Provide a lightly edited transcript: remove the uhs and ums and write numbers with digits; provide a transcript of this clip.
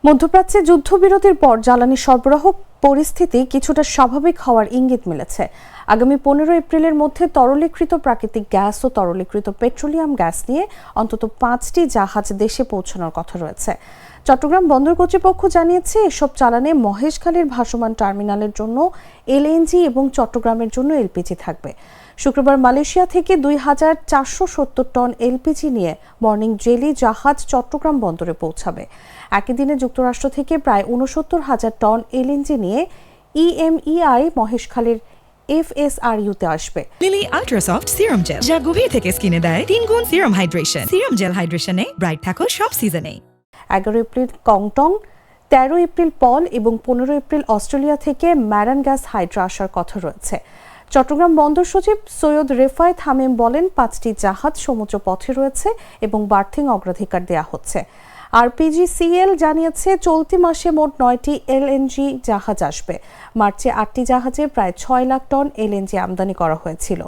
মধ্যপ্রাচ্যে যুদ্ধবিরতির পর জ্বালানি সরবরাহ পরিস্থিতি কিছুটা স্বাভাবিক হওয়ার ইঙ্গিত মিলেছে। আগামী 15 এপ্রিলের মধ্যে তরলীকৃত প্রাকৃতিক গ্যাস ও তরলীকৃত পেট্রোলিয়াম গ্যাস নিয়ে অন্তত 5টি জাহাজ দেশে পৌঁছানোর কথা রয়েছে। চট্টগ্রাম বন্দর কর্তৃপক্ষ জানিয়েছে, এসব চালানে মহেশখালীর ভাসমান টার্মিনালের জন্য এলএনজি এবং চট্টগ্রামের জন্য এলপিজি থাকবে। শুক্রবার মালয়েশিয়া থেকে 2470 টন এলপিজি নিয়ে মর্নিং জেলি জাহাজ চট্টগ্রাম বন্দরে পৌঁছাবে। একই দিনে যুক্তরাষ্ট্র থেকে প্রায় 69,000 টন এলএনজি নিয়ে ইএমইআই মহেশখালীর এফএসআরইউতে আসবে। লিলি আল্ট্রাসফট সিরাম জেল, যা গভীর থেকে স্কিনে দেয় 3 গুণ সিরাম হাইড্রেশন। সিরাম জেল হাইড্রেশনে ব্রাইট থাকো সব সিজনে। 11 এপ্রিল কংটং, 13 এপ্রিল পল এবং 15 এপ্রিল অস্ট্রেলিয়া থেকে ম্যারান গ্যাস হাইড্রা আসার কথা রয়েছে। চট্টগ্রাম বন্দর সচিব সৈয়দ রেফায়েত হামিম বলেন, 5টি জাহাজ সমুদ্র পথে রয়েছে এবং বার্থিং অগ্রাধিকার দেওয়া হচ্ছে। আরপিজিসিএল জানিয়েছে, চলতি মাসে মোট 9টি এলএনজি জাহাজ আসবে। মার্চে 8টি জাহাজে প্রায় 6 লাখ টন এলএনজি আমদানি করা হয়েছিল।